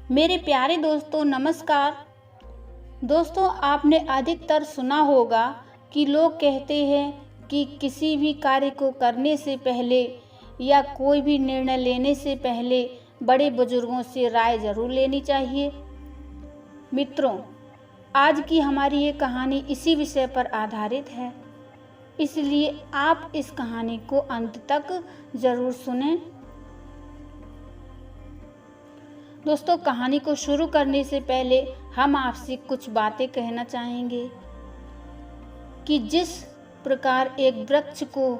मेरे प्यारे दोस्तों नमस्कार। दोस्तों आपने अधिकतर सुना होगा कि लोग कहते हैं कि किसी भी कार्य को करने से पहले या कोई भी निर्णय लेने से पहले बड़े बुजुर्गों से राय जरूर लेनी चाहिए। मित्रों, आज की हमारी ये कहानी इसी विषय पर आधारित है, इसलिए आप इस कहानी को अंत तक जरूर सुनें। दोस्तों, कहानी को शुरू करने से पहले हम आपसे कुछ बातें कहना चाहेंगे कि जिस प्रकार एक वृक्ष को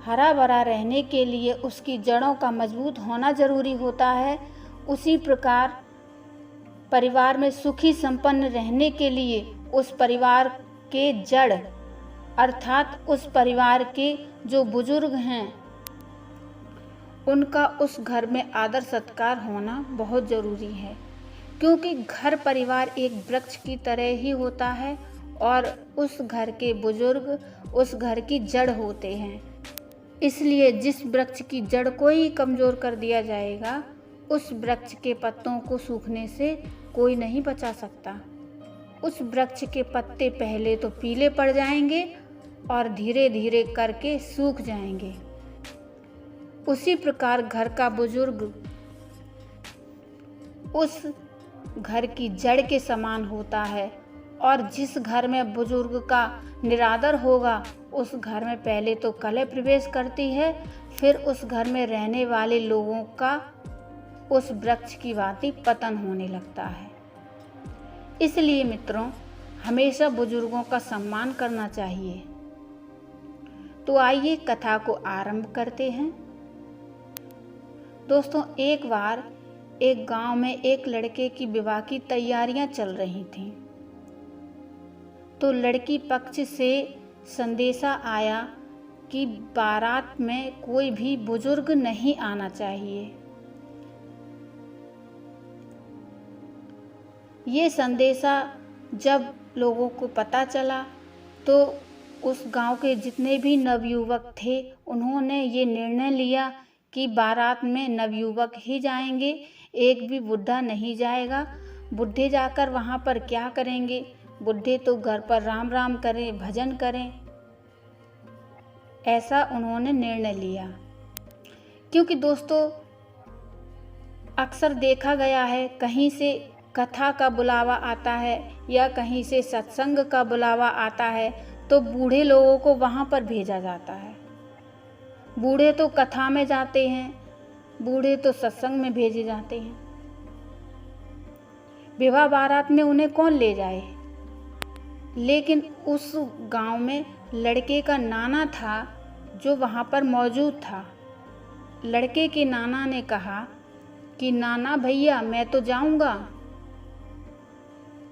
हरा भरा रहने के लिए उसकी जड़ों का मजबूत होना जरूरी होता है, उसी प्रकार परिवार में सुखी संपन्न रहने के लिए उस परिवार के जड़ अर्थात उस परिवार के जो बुजुर्ग हैं उनका उस घर में आदर सत्कार होना बहुत ज़रूरी है, क्योंकि घर परिवार एक वृक्ष की तरह ही होता है और उस घर के बुजुर्ग उस घर की जड़ होते हैं। इसलिए जिस वृक्ष की जड़ को ही कमज़ोर कर दिया जाएगा, उस वृक्ष के पत्तों को सूखने से कोई नहीं बचा सकता। उस वृक्ष के पत्ते पहले तो पीले पड़ जाएंगे और धीरे धीरे करके सूख जाएंगे। उसी प्रकार घर का बुजुर्ग उस घर की जड़ के समान होता है और जिस घर में बुजुर्ग का निरादर होगा, उस घर में पहले तो कलह प्रवेश करती है, फिर उस घर में रहने वाले लोगों का उस वृक्ष की भांति पतन होने लगता है। इसलिए मित्रों, हमेशा बुजुर्गों का सम्मान करना चाहिए। तो आइए कथा को आरंभ करते हैं। दोस्तों, एक बार एक गांव में एक लड़के की विवाह की तैयारियां चल रही थीं। तो लड़की पक्ष से संदेशा आया कि बारात में कोई भी बुजुर्ग नहीं आना चाहिए। ये संदेशा जब लोगों को पता चला तो उस गांव के जितने भी नवयुवक थे, उन्होंने ये निर्णय लिया कि बारात में नवयुवक ही जाएंगे, एक भी बुढ़ा नहीं जाएगा। बुढ़े जाकर वहाँ पर क्या करेंगे? बुढ़े तो घर पर राम राम करें, भजन करें। ऐसा उन्होंने निर्णय लिया, क्योंकि दोस्तों अक्सर देखा गया है, कहीं से कथा का बुलावा आता है या कहीं से सत्संग का बुलावा आता है तो बूढ़े लोगों को वहाँ पर भेजा जाता है। बूढ़े तो कथा में जाते हैं, बूढ़े तो सत्संग में भेजे जाते हैं। विवाह बारात में उन्हें कौन ले जाए? लेकिन उस गांव में लड़के का नाना था जो वहां पर मौजूद था। लड़के के नाना ने कहा कि नाना भैया, मैं तो जाऊंगा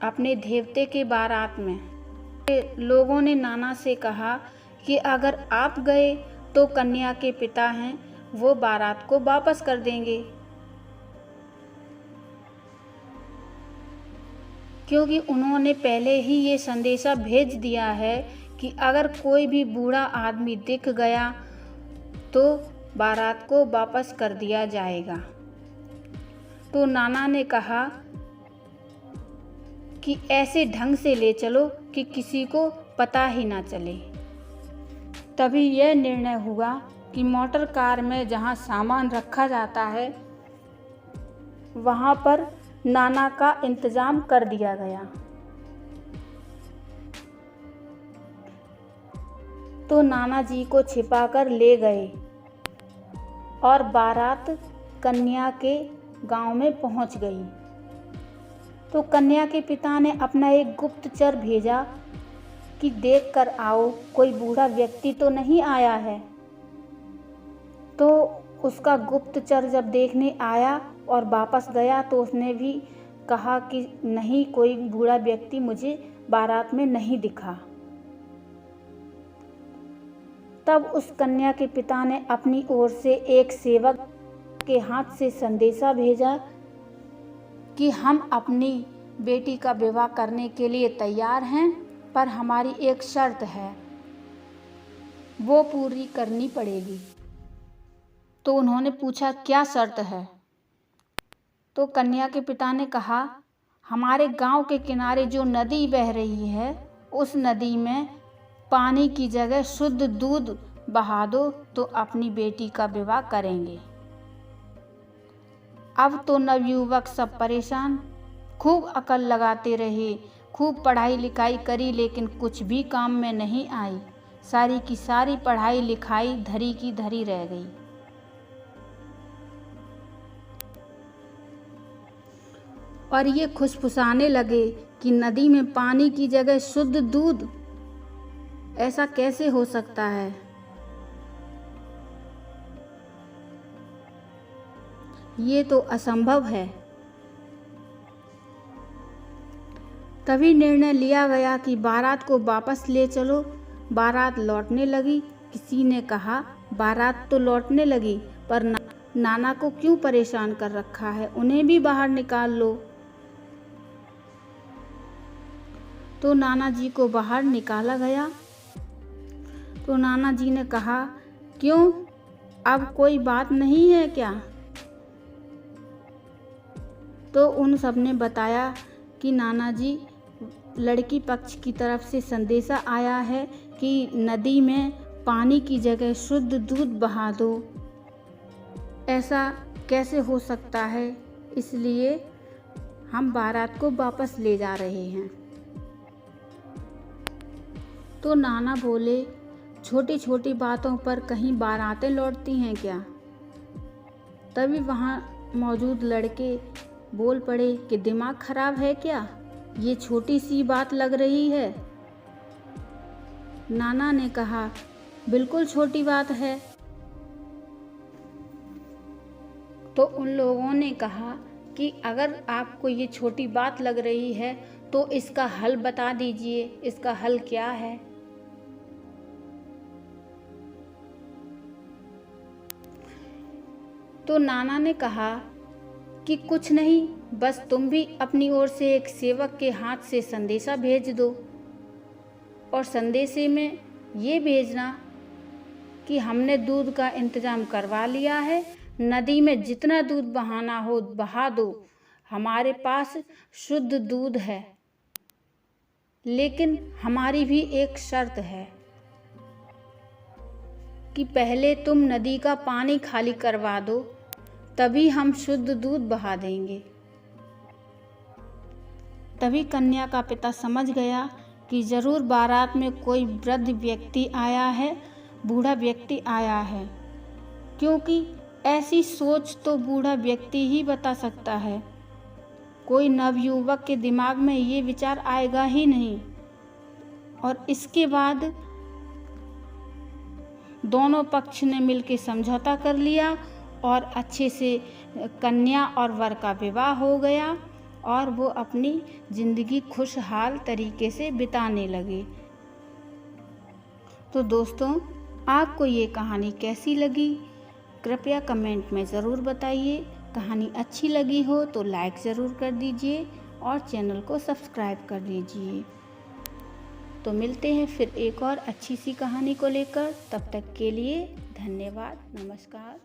अपने देवते के बारात में। लोगों ने नाना से कहा कि अगर आप गए तो कन्या के पिता हैं, वो बारात को वापस कर देंगे, क्योंकि उन्होंने पहले ही ये संदेशा भेज दिया है कि अगर कोई भी बूढ़ा आदमी दिख गया तो बारात को वापस कर दिया जाएगा। तो नाना ने कहा कि ऐसे ढंग से ले चलो कि किसी को पता ही ना चले। तभी यह निर्णय हुआ कि मोटर कार में जहाँ सामान रखा जाता है वहाँ पर नाना का इंतजाम कर दिया गया। तो नाना जी को छिपाकर ले गए और बारात कन्या के गांव में पहुंच गई। तो कन्या के पिता ने अपना एक गुप्तचर भेजा कि देख कर आओ, कोई बूढ़ा व्यक्ति तो नहीं आया है। तो उसका गुप्तचर जब देखने आया और वापस गया तो उसने भी कहा कि नहीं, कोई बूढ़ा व्यक्ति मुझे बारात में नहीं दिखा। तब उस कन्या के पिता ने अपनी ओर से एक सेवक के हाथ से संदेशा भेजा कि हम अपनी बेटी का विवाह करने के लिए तैयार हैं, पर हमारी एक शर्त है, वो पूरी करनी पड़ेगी। तो उन्होंने पूछा, क्या शर्त है? तो कन्या के पिता ने कहा, हमारे गांव के किनारे जो नदी बह रही है उस नदी में पानी की जगह शुद्ध दूध बहा दो तो अपनी बेटी का विवाह करेंगे। अब तो नवयुवक सब परेशान, खूब अकल लगाते रहे, खूब पढ़ाई लिखाई करी, लेकिन कुछ भी काम में नहीं आई। सारी की सारी पढ़ाई लिखाई धरी की धरी रह गई। और ये खुशफुसाने लगे कि नदी में पानी की जगह शुद्ध दूध, ऐसा कैसे हो सकता है। ये तो असंभव है। तभी निर्णय लिया गया कि बारात को वापस ले चलो। बारात लौटने लगी। किसी ने कहा, बारात तो लौटने लगी, पर नाना को क्यों परेशान कर रखा है, उन्हें भी बाहर निकाल लो। तो नाना जी को बाहर निकाला गया। तो नाना जी ने कहा, क्यों, अब कोई बात नहीं है क्या? तो उन सब ने बताया कि नाना जी, लड़की पक्ष की तरफ से संदेशा आया है कि नदी में पानी की जगह शुद्ध दूध बहा दो। ऐसा कैसे हो सकता है, इसलिए हम बारात को वापस ले जा रहे हैं। तो नाना बोले, छोटी छोटी बातों पर कहीं बारातें लौटती हैं क्या? तभी वहाँ मौजूद लड़के बोल पड़े कि दिमाग खराब है क्या, ये छोटी सी बात लग रही है। नाना ने कहा, बिल्कुल छोटी बात है। तो उन लोगों ने कहा कि अगर आपको ये छोटी बात लग रही है तो इसका हल बता दीजिए, इसका हल क्या है। तो नाना ने कहा कि कुछ नहीं, बस तुम भी अपनी ओर से एक सेवक के हाथ से संदेशा भेज दो और संदेशे में ये भेजना कि हमने दूध का इंतजाम करवा लिया है, नदी में जितना दूध बहाना हो बहा दो, हमारे पास शुद्ध दूध है, लेकिन हमारी भी एक शर्त है कि पहले तुम नदी का पानी खाली करवा दो, तभी हम शुद्ध दूध बहा देंगे। तभी कन्या का पिता समझ गया कि जरूर बारात में कोई वृद्ध व्यक्ति आया है, बूढ़ा व्यक्ति आया है, क्योंकि ऐसी सोच तो बूढ़ा व्यक्ति ही बता सकता है। कोई नवयुवक के दिमाग में ये विचार आएगा ही नहीं। और इसके बाद दोनों पक्ष ने मिलकर समझौता कर लिया और अच्छे से कन्या और वर का विवाह हो गया और वो अपनी ज़िंदगी खुशहाल तरीके से बिताने लगे। तो दोस्तों, आपको ये कहानी कैसी लगी, कृपया कमेंट में ज़रूर बताइए। कहानी अच्छी लगी हो तो लाइक ज़रूर कर दीजिए और चैनल को सब्सक्राइब कर लीजिए। तो मिलते हैं फिर एक और अच्छी सी कहानी को लेकर। तब तक के लिए धन्यवाद, नमस्कार।